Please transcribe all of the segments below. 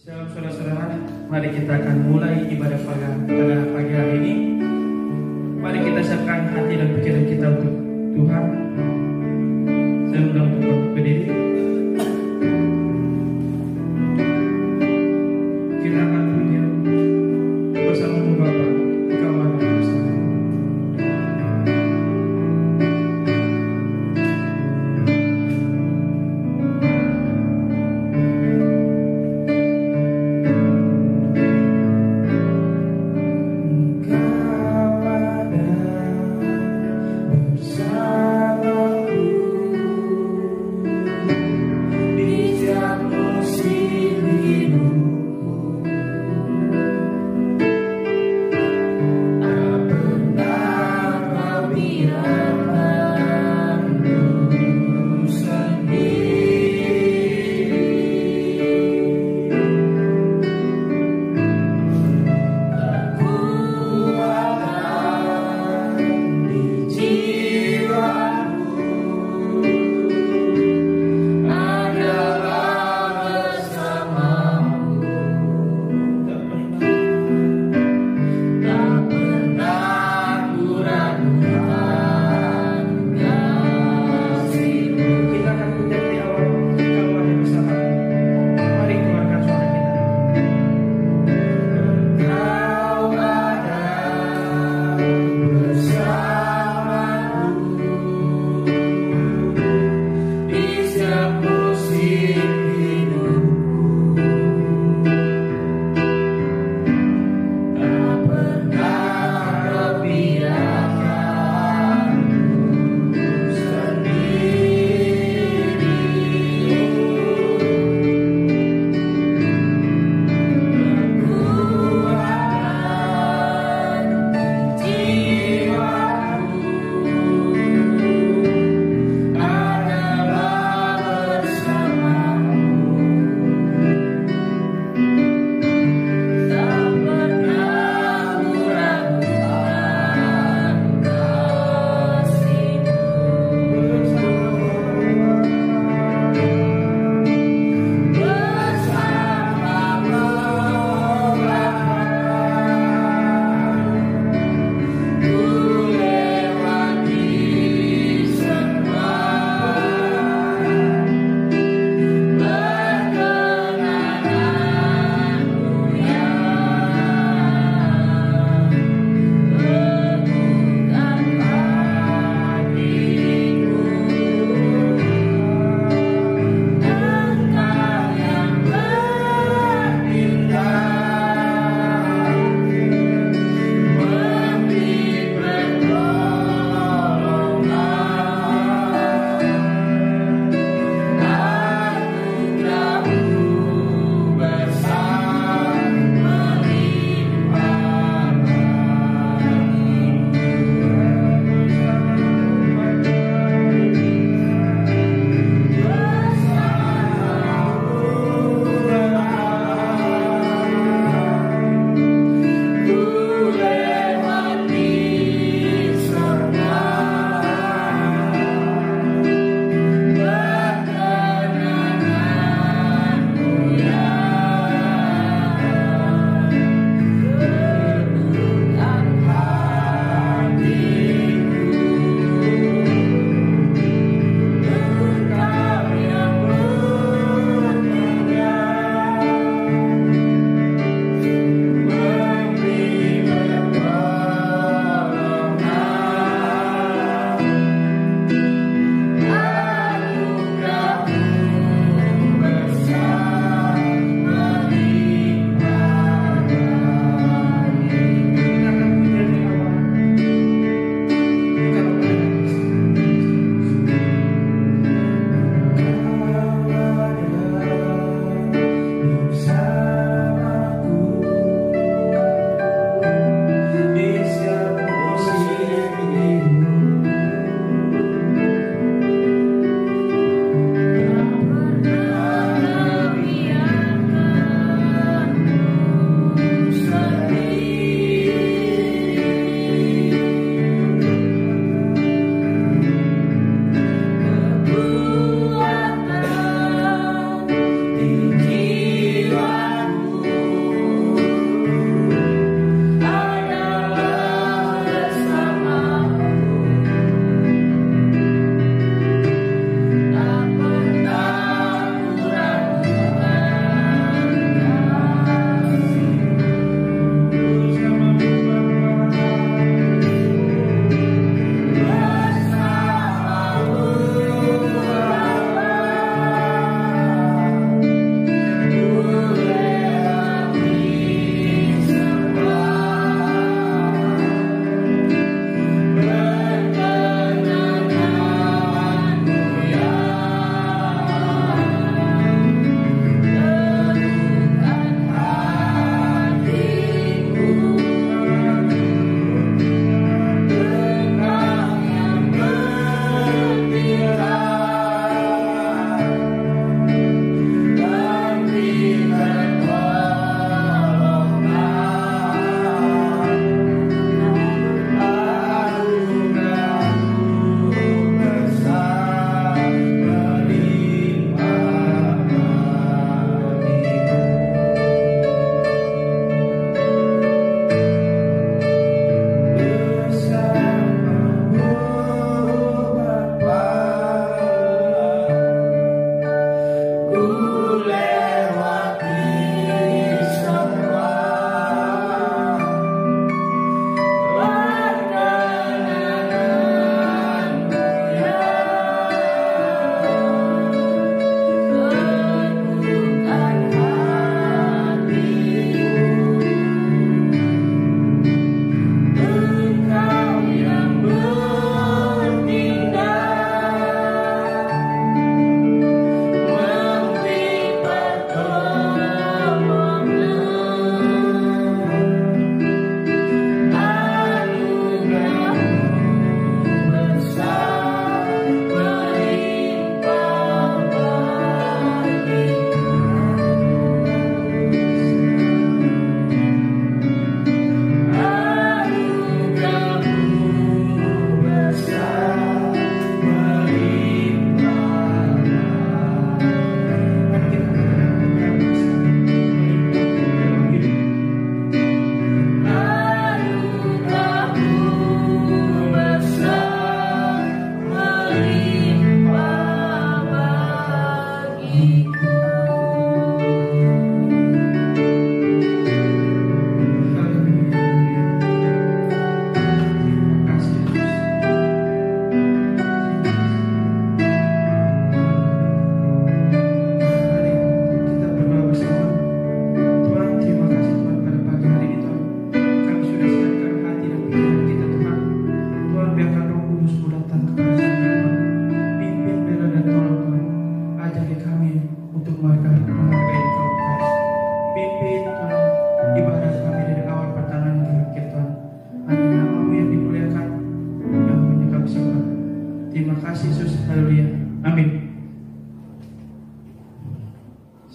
Shalom saudara-saudara, mari kita akan mulai ibadah pada pagi hari ini. Mari kita siapkan hati dan pikiran kita untuk Tuhan. Saya undang untuk berdiri. Kita akan punya bersama Bapa, kawan dan bersama.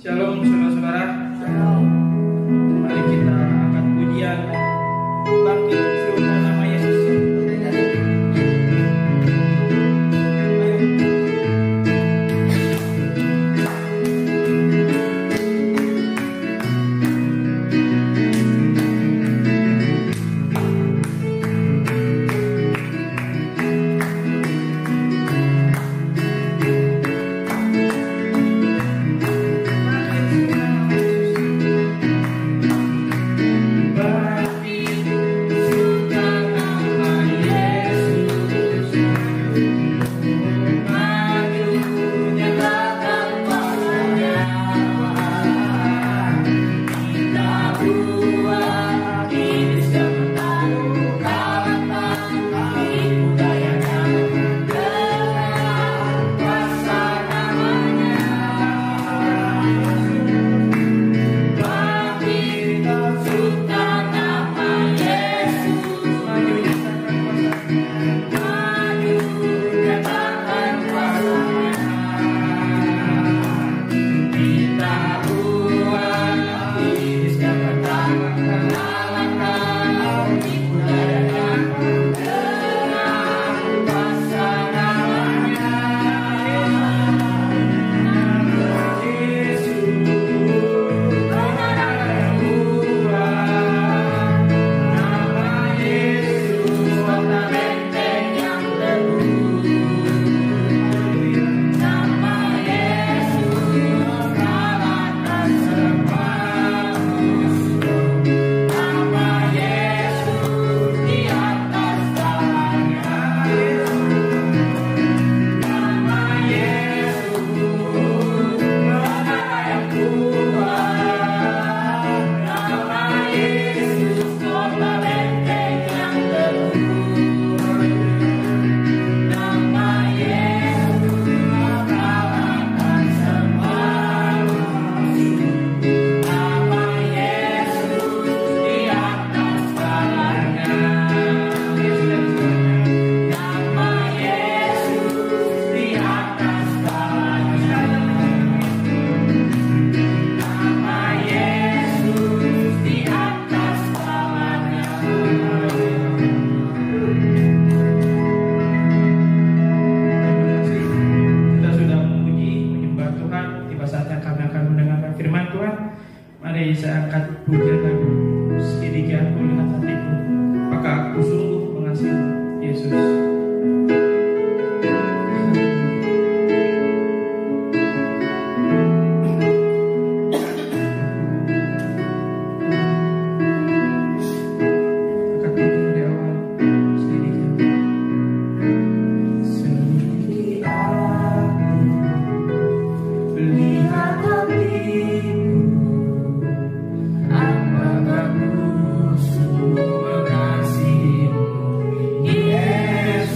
Shalom saudara-saudara. Mari kita angkat pujian bangkit serupa nama Yesus. Mari saya angkat pujian lagu sedikit aku dengan hatiku, maka aku sungguh mengasihi Yesus. Yes.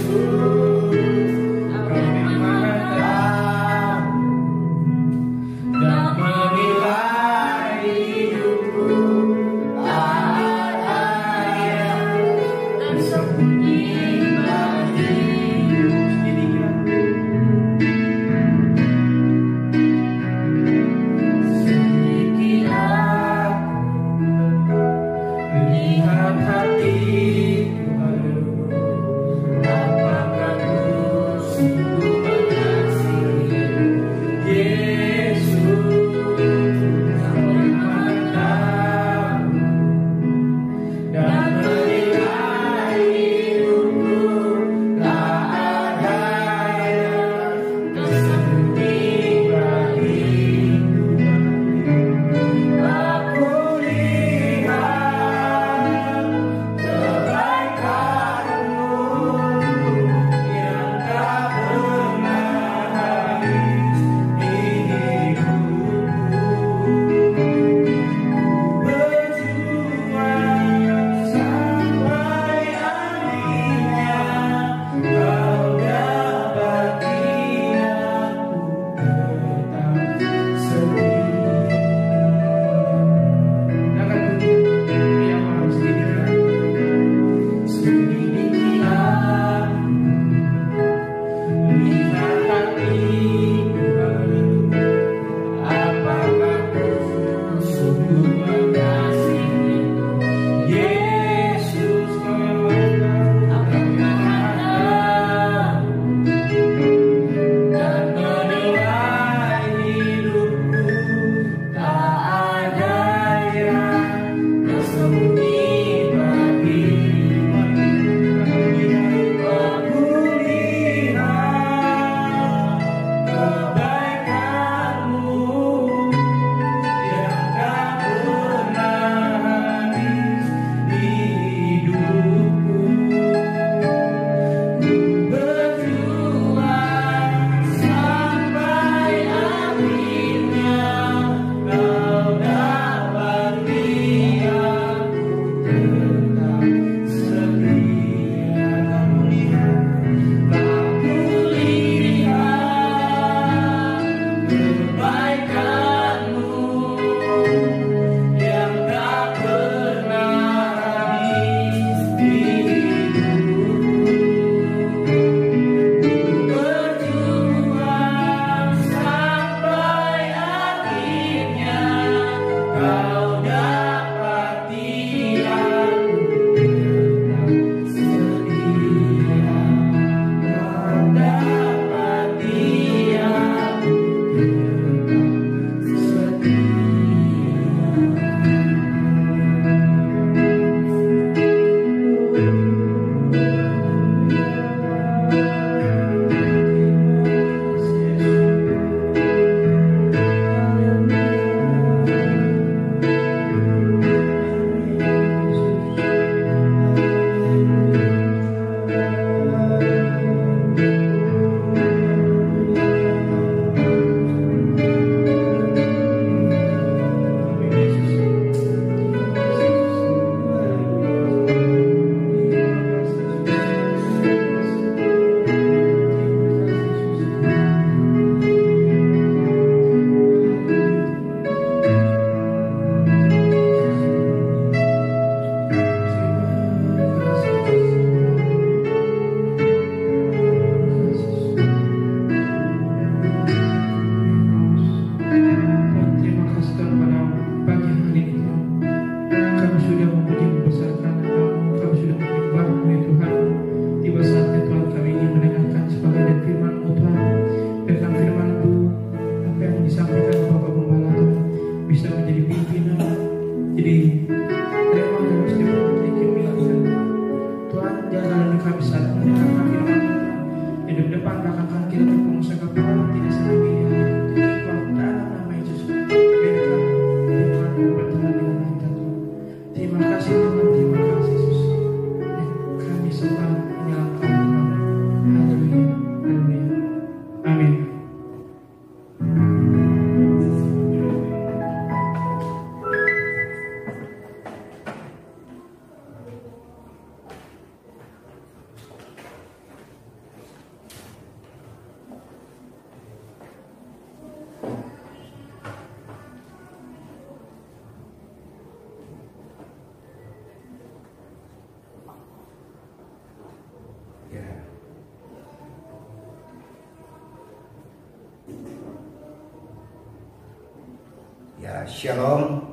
Ya, shalom.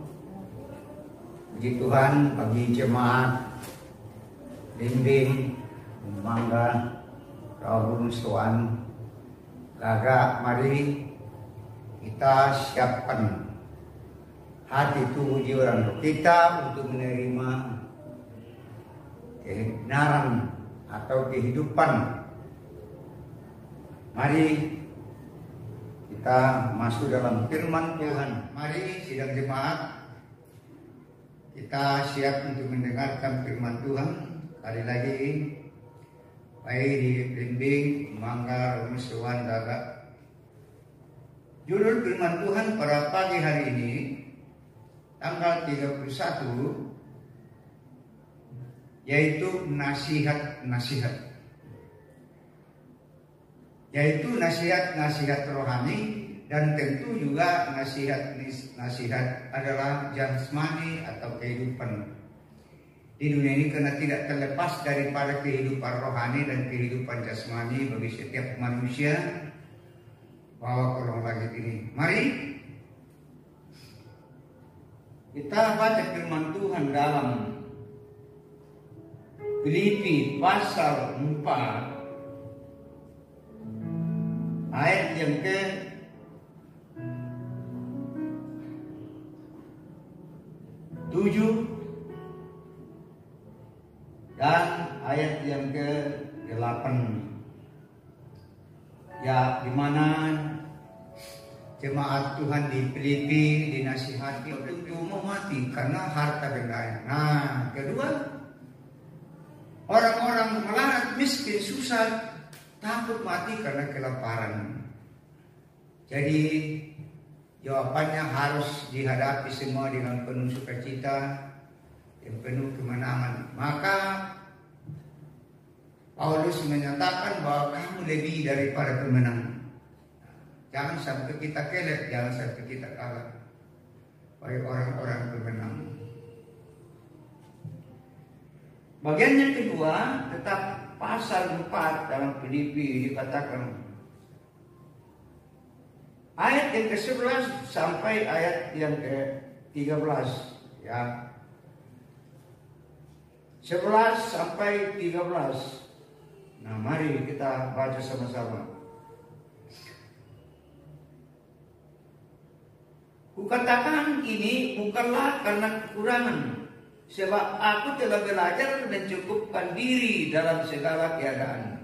Puji Tuhan bagi jemaat Limbing, Mangga, Rawun Suan, Gaga. Mari kita siapkan hati tubuh jiwa kita untuk menerima kebenaran atau kehidupan. Mari kita masuk dalam firman Tuhan. Mari sidang jemaat, kita siap untuk mendengarkan firman Tuhan. Kali lagi, baik di Limbing, Mangga, Rumusuan, Daga. Judul firman Tuhan pada pagi hari ini, tanggal 31, yaitu nasihat-nasihat. Yaitu nasihat-nasihat rohani, dan tentu juga nasihat-nasihat adalah jasmani atau kehidupan di dunia ini, karena tidak terlepas daripada kehidupan rohani dan kehidupan jasmani bagi setiap manusia bahwa kolong langit ini. Mari kita baca firman Tuhan dalam Filipi pasal 4 ayat yang ke 7 dan ayat yang ke 8. Ya, di mana jemaat Tuhan di Filipi dinasihati untuk mau mati karena harta bendanya. Nah, kedua, orang-orang melarat, miskin, susah, takut mati karena kelaparan. Jadi jawabannya harus dihadapi semua dengan penuh sukacita, yang penuh kemenangan. Maka Paulus menyatakan bahwa kamu lebih daripada pemenang. Jangan sampai kita kelek, jangan sampai kita kalah. Bagi orang-orang pemenang. Bagian yang kedua, tetap pasal 4 dalam Filipi dikatakan ayat yang ke-11 sampai ayat yang ke-13, ya. 11 sampai 13. Nah, mari kita baca sama-sama. Kukatakan ini bukanlah karena kekurangan, sebab aku telah belajar mencukupkan diri dalam segala keadaan.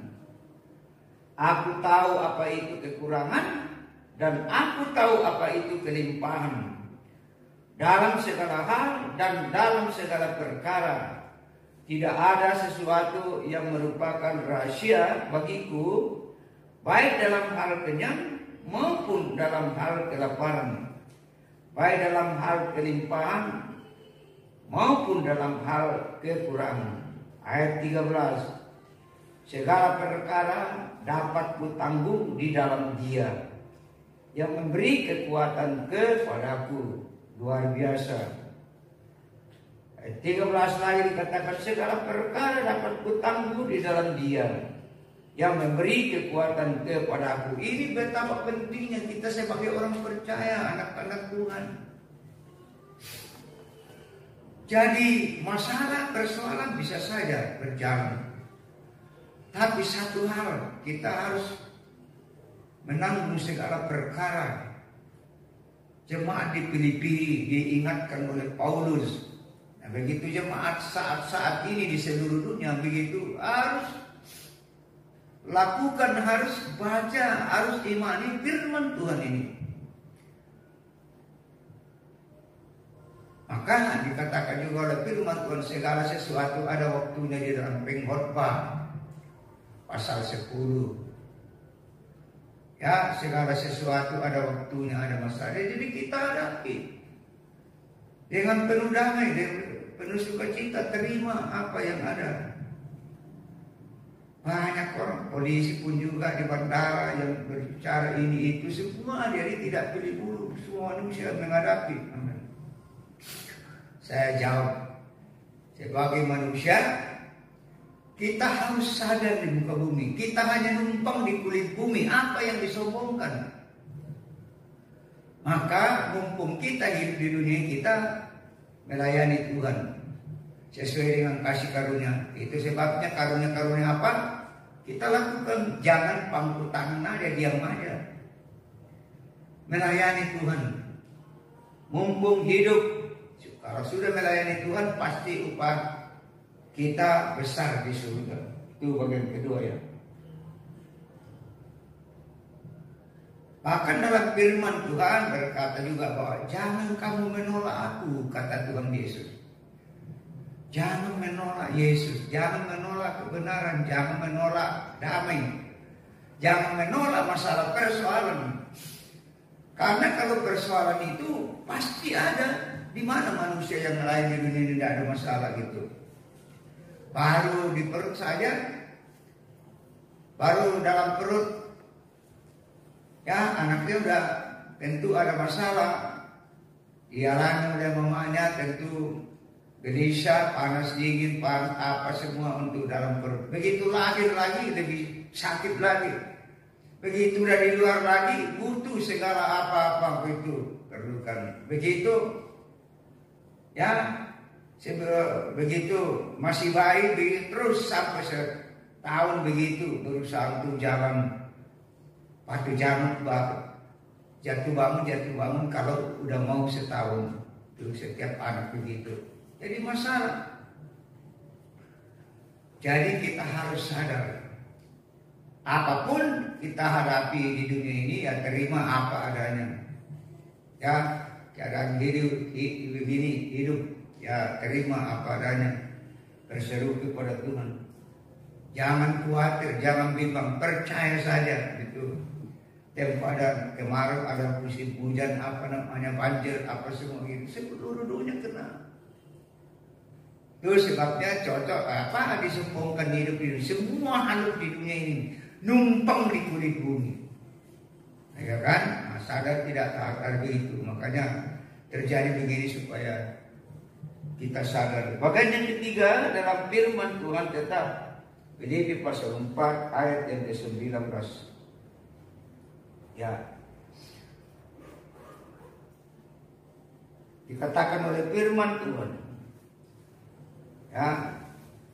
Aku tahu apa itu kekurangan, dan aku tahu apa itu kelimpahan. Dalam segala hal dan dalam segala perkara, tidak ada sesuatu yang merupakan rahasia bagiku, baik dalam hal kenyang maupun dalam hal kelaparan, baik dalam hal kelimpahan maupun dalam hal kekurangan. Ayat 13. Segala perkara dapat kutanggung di dalam Dia yang memberi kekuatan kepadaku. Luar biasa. Ayat 13 lagi dikatakan segala perkara dapat kutanggung di dalam Dia yang memberi kekuatan kepadaku. Ini betapa pentingnya kita sebagai orang percaya, anak-anak Tuhan. Jadi masalah persoalan bisa saja berjalan, tapi satu hal, kita harus menanggung segala perkara. Jemaat di Filipi diingatkan oleh Paulus. Nah, begitu jemaat saat-saat ini di seluruh dunia begitu harus lakukan, harus baca, harus imani firman Tuhan ini. Maka dikatakan juga oleh firman Tuhan, segala sesuatu ada waktunya di dalam pengkhotbah pasal 10. Ya, segala sesuatu ada waktunya, ada masanya. Jadi kita hadapi dengan penuh damai, dengan penuh sukacita, terima apa yang ada. Banyak orang, polisi pun juga di bandara yang berbicara ini itu, semua jadi tidak pilih bulu, semua manusia menghadapi. Saya jawab, sebagai manusia kita harus sadar di muka bumi, kita hanya numpang di kulit bumi. Apa yang disombongkan? Maka mumpung kita hidup di dunia, kita melayani Tuhan sesuai dengan kasih karunia. Itu sebabnya karunia-karunia apa kita lakukan. Jangan pangku tangan aja, diam aja. Melayani Tuhan mumpung hidup. Kalau sudah melayani Tuhan, pasti upah kita besar di surga. Itu bagian kedua ya. Bahkan dalam firman Tuhan berkata juga bahwa jangan kamu menolak aku, kata Tuhan Yesus. Jangan menolak Yesus, jangan menolak kebenaran, jangan menolak damai, jangan menolak masalah persoalan. Karena kalau persoalan itu pasti ada. Di mana manusia yang lain di dunia ini tidak ada masalah gitu. Baru di perut saja, baru dalam perut, ya anaknya udah tentu ada masalah. Dialami oleh mamanya tentu gelisah, panas dingin, panas apa semua untuk dalam perut. Begitu lahir lagi lebih sakit lagi. Begitu dari luar lagi butuh segala apa-apa itu perlukan. Begitu ya begitu masih bayi begitu, terus sampai setahun begitu berusaha untuk jalan. Waktu jatuh bangun kalau udah mau setahun. Itu setiap anak begitu. Jadi masalah. Jadi kita harus sadar, apapun kita hadapi di dunia ini ya terima apa adanya. Ya, keadaan hidup ya terima apa adanya. Berseru kepada Tuhan. Jangan khawatir, jangan bimbang, percaya saja gitu. Tempat ada kemarau, ada musim hujan, apa namanya banjir, apa semua gitu. Seluruh dunia kena. Itu sebabnya cocok apa disempurnakan hidup ini. Semua makhluk di dunia ini numpang di kulit bumi. Ya kan? Nah, sadar tidak sadar begitu. Makanya terjadi begini supaya kita sadar. Bagian yang ketiga dalam firman Tuhan tetap Filipi pasal 4 ayat yang ke-19. Ya. Dikatakan oleh firman Tuhan. Ya,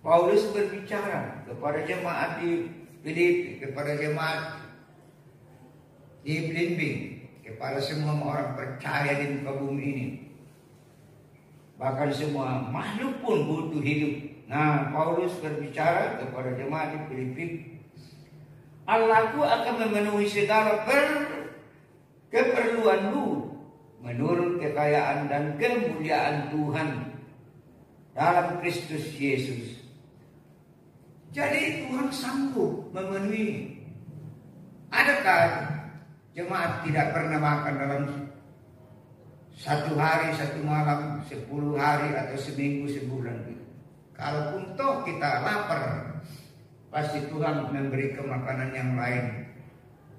Paulus berbicara kepada jemaat di Filipi, kepada jemaat di Blimbing, kepada semua orang percaya di muka bumi ini. Bahkan semua makhluk pun butuh hidup. Nah, Paulus berbicara kepada jemaat di Filipi, Allahku akan memenuhi segala keperluanmu menurut kekayaan dan kemuliaan Tuhan dalam Kristus Yesus. Jadi Tuhan sanggup memenuhi. Adakah jemaat tidak pernah makan dalam satu hari, satu malam, 10 hari atau seminggu, sebulan gitu? Kalaupun toh kita lapar, pasti Tuhan memberi makanan yang lain.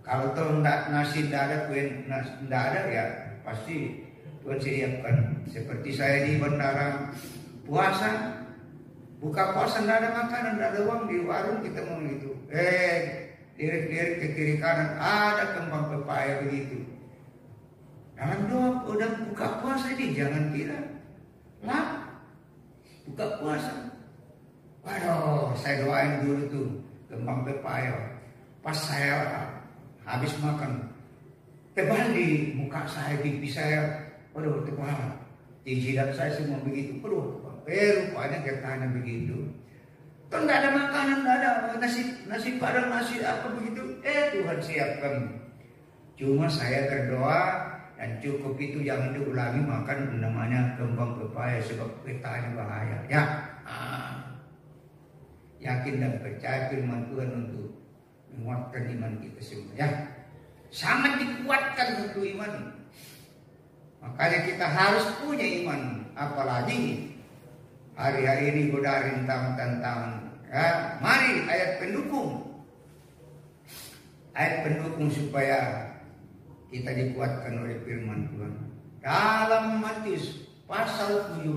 Kalau toh nasi tidak ada, kue tidak ada ya pasti Tuhan sediakan. Seperti saya di bandara puasa, buka puasa tidak ada makanan, tidak ada uang di warung kita mau gitu. Lirik-lirik ke kiri kanan ada kembang pepaya begitu. Dalam doa udah buka puasa ini jangan kira lah buka puasa. Waduh, saya doain dulu tuh kembang pepaya. Pas saya habis makan, tebal di muka saya, pipi saya, waduh tebal. Di jidat saya semua begitu, waduh tebal. Rupanya ketanya begitu. Tuh tidak ada makanan, tidak ada nasi padang, nasi apa begitu. Tuhan siapkan. Cuma saya berdoa dan cukup itu, jangan diulangi makan namanya kembang pepaya sebab petanya bahaya. Ya. Yakin dan percaya firman Tuhan untuk menguatkan iman kita semua ya. Sangat dikuatkan untuk iman. Makanya kita harus punya iman. Apalagi hari-hari ini goda rintangan-tantangan ya. Mari ayat pendukung. Ayat pendukung supaya kita dikuatkan oleh firman Tuhan. Dalam Matius pasal 17.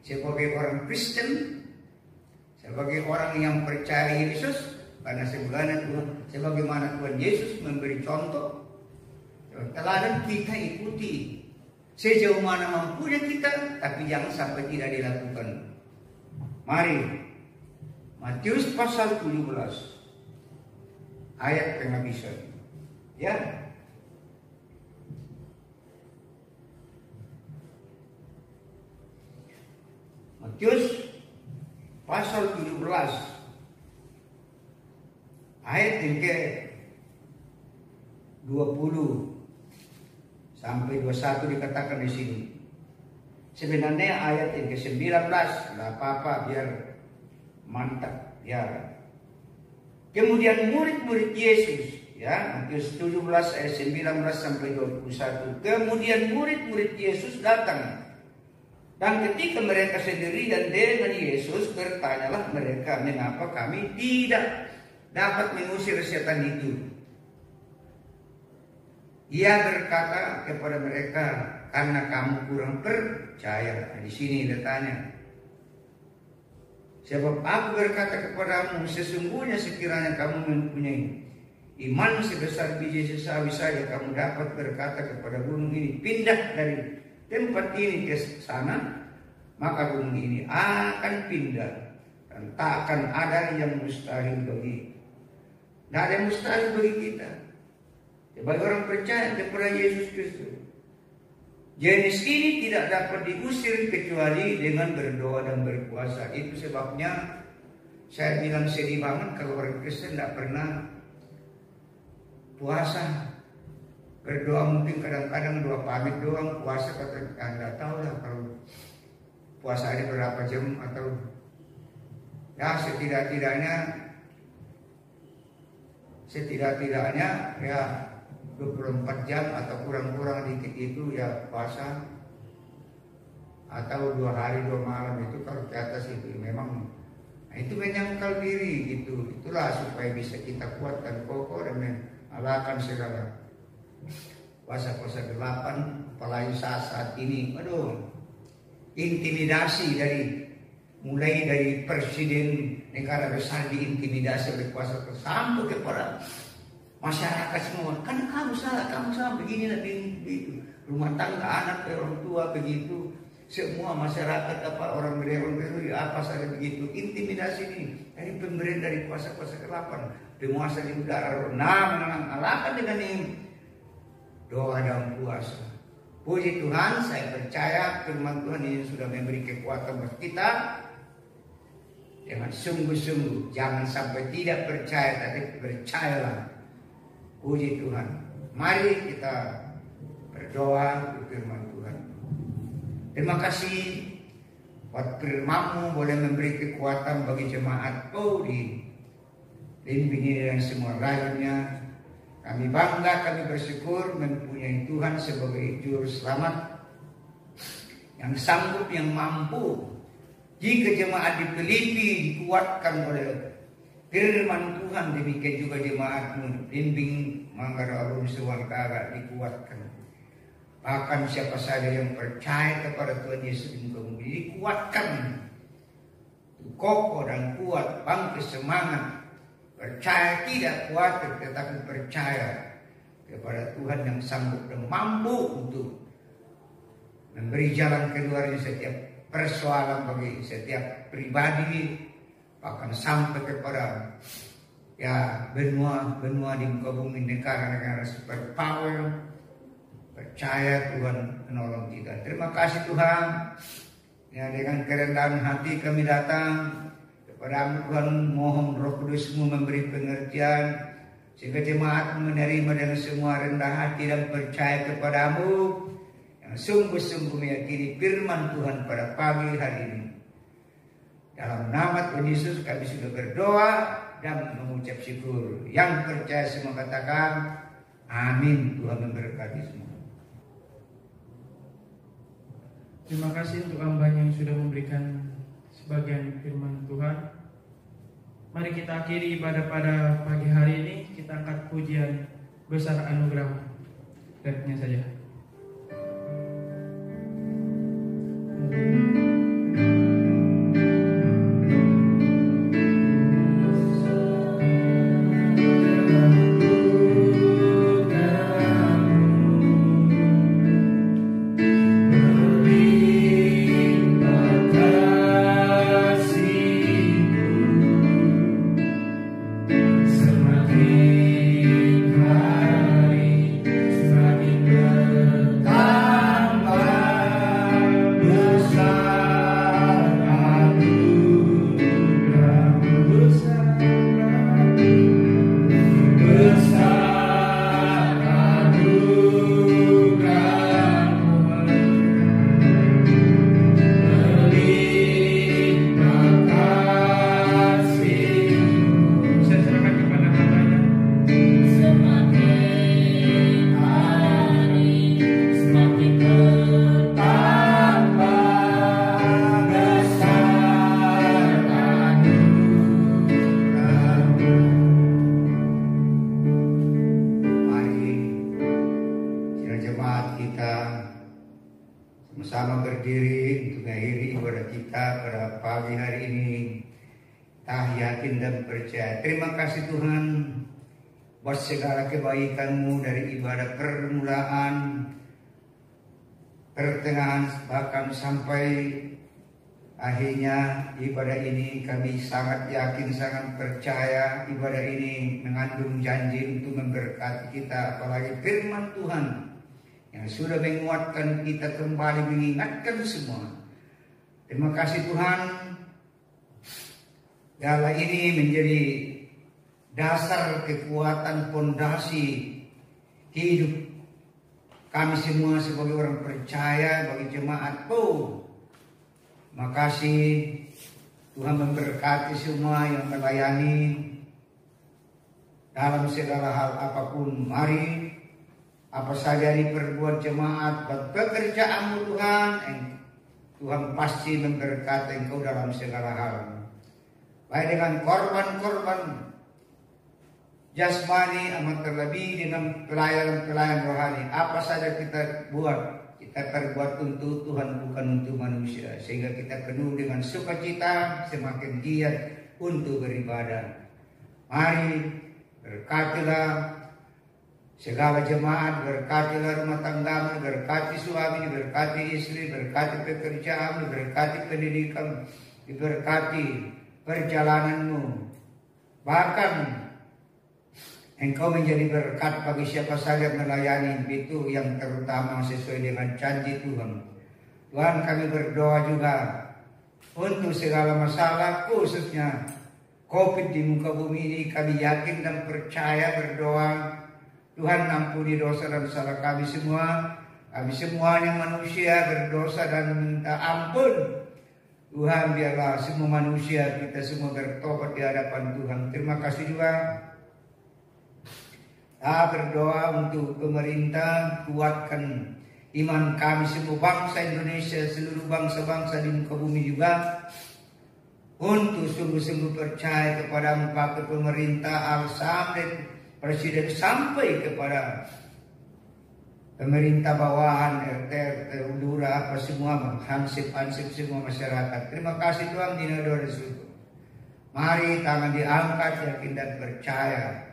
Sebagai orang Kristen, sebagai orang yang percaya Yesus, karena sebagaimana Tuhan Yesus memberi contoh, Teladan kita ikuti. Sejauh mana mampunya kita, tapi jangan sampai tidak dilakukan. Mari, Matius pasal 17, ayat penghabisan. Ya. Matius pasal 17, ayat yang ke 20 sampai 21 dikatakan di sini. Sebenarnya ayat yang ke-19 nggak apa-apa, biar mantap ya. Kemudian murid-murid Yesus, ya, Matius 17 ayat 19 sampai 21. Kemudian murid-murid Yesus datang. Dan ketika mereka sendirian dengan Yesus, bertanyalah mereka, mengapa kami tidak dapat mengusir setan itu? Ia berkata kepada mereka, karena kamu kurang percaya. Di sini datanya. Sebab aku berkata kepadamu, sesungguhnya sekiranya kamu mempunyai iman sebesar biji sesawi saja, kamu dapat berkata kepada gunung ini, pindah dari tempat ini ke sana, maka gunung ini akan pindah, dan tak akan ada yang mustahil bagi. Tidak ada yang mustahil bagi kita sebagai orang percaya kepada Yesus Kristus. Jenis ini tidak dapat diusir kecuali dengan berdoa dan berpuasa. Itu sebabnya saya bilang sedih banget kalau orang Kristen tidak pernah puasa. Berdoa mungkin kadang-kadang 2 pamit doang, puasa kata nggak tahu lah kalau puasa ini berapa jam, atau ya setidak-tidaknya ya 24 jam atau kurang-kurang dikit itu ya puasa, atau 2 hari 2 malam itu kalau ke atas itu memang. Nah, itu menyangkal diri gitu. Itulah supaya bisa kita kuat dan kokoh dan mengalahkan segala puasa-puasa 8, apalagi saat ini. Aduh, intimidasi mulai dari presiden negara besar diintimidasi oleh kuasa sampai kepada masyarakat semua. Kan kamu salah begini begitu. Rumah tangga, anak, orang tua begitu. Semua masyarakat orang beru apa saja begitu. Intimidasi ini dari pemerintah, dari kuasa-kuasa ke-8, penguasa di udara. Mengalahkan dengan ini doa dan puasa. Puji Tuhan, saya percaya firman Tuhan ini sudah memberi kekuatan buat kita. Dengan sungguh-sungguh, jangan sampai tidak percaya, tapi percayalah. Puji Tuhan. Mari kita berdoa untuk firman Tuhan. Terima kasih buat firman-Mu boleh memberi kekuatan bagi jemaat di Limbing dan semua lainnya. Kami bangga, kami bersyukur mempunyai Tuhan sebagai juru selamat yang sanggup, yang mampu. Jika jemaat di Filipi dikuatkan oleh firman Tuhan, demikian juga jemaat-Mu Limbing Manggarai Arum Sewangkara dikuatkan. Bahkan siapa saja yang percaya kepada Tuhan Yesus dikuatkan, kokoh dan kuat, bangkit semangat, percaya tidak khawatir, tetapi percaya kepada Tuhan yang sanggup dan mampu untuk memberi jalan keluar di setiap persoalan bagi setiap pribadi, bahkan sampai kepada benua di muka bumi, negara-negara superpower. Percaya Tuhan menolong kita. Terima kasih Tuhan. Ya, dengan kerendahan hati kami datang kepada Tuhan, mohon Roh Kudus-Mu memberi pengertian sehingga jemaat menerima dengan semua rendah hati dan percaya kepada-Mu yang sungguh-sungguh meyakini firman Tuhan pada pagi hari ini. Dalam nama Tuhan Yesus kami sudah berdoa dan mengucap syukur. Yang percaya semua katakan amin. Tuhan memberkati semua. Terima kasih untuk hamba-Nya yang sudah memberikan sebagian firman Tuhan. Mari kita akhiri ibadah pada pagi hari ini. Kita angkat pujian besar anugerah Refnya saja. Sama-sama berdiri untuk mengakhiri ibadah kita pada pagi hari ini. Kita yakin dan percaya. Terima kasih Tuhan buat segala kebaikan-Mu dari ibadah permulaan, pertengahan, bahkan sampai akhirnya ibadah ini. Kami sangat yakin, sangat percaya ibadah ini mengandung janji untuk memberkati kita. Apalagi firman Tuhan yang sudah menguatkan kita kembali, mengingatkan semua. Terima kasih Tuhan. Segala ini menjadi dasar kekuatan fondasi hidup kami semua sebagai orang percaya, bagi jemaat. Makasih Tuhan memberkati semua yang melayani dalam segala hal apapun. Mari apa saja diperbuat jemaat buat pekerjaan-Mu Tuhan, Tuhan pasti memberkati Engkau dalam segala hal. Baik dengan korban-korban jasmani, amat terlebih dengan pelayan-pelayan rohani. Apa saja kita buat, kita perbuat untuk Tuhan, bukan untuk manusia. Sehingga kita penuh dengan sukacita, semakin giat untuk beribadah. Mari berkatilah segala jemaat, berkatilah rumah tanggamu, berkati suami, berkati istri, berkati pekerjaan, berkati pendidikan, diberkati perjalananmu. Bahkan Engkau menjadi berkat bagi siapa saja melayani, itu yang terutama sesuai dengan janji Tuhan. Tuhan, kami berdoa juga untuk segala masalah, khususnya COVID di muka bumi ini. Kami yakin dan percaya berdoa, Tuhan ampuni dosa dan salah kami semua. Kami semuanya manusia berdosa dan minta ampun. Tuhan, biarlah semua manusia, kita semua bertobat di hadapan Tuhan. Terima kasih juga. Kita berdoa untuk pemerintah, kuatkan iman kami semua bangsa Indonesia, seluruh bangsa-bangsa di muka bumi juga, untuk sungguh-sungguh percaya kepada Bapak pemerintah Al-Samad, Presiden, sampai kepada pemerintah bawahan, RT, lurah, apa semua, hansip-hansip semua masyarakat. Terima kasih Tuhan, di nama Yesus. Mari tangan diangkat, yakin dan percaya.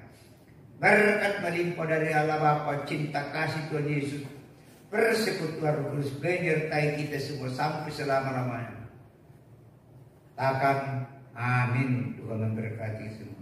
Berkat melimpah dari Allah Bapa, cinta kasih Tuhan Yesus, persekutuan Roh Kudus menyertai kita semua sampai selama-lamanya. Katakan amin. Tuhan memberkati semua.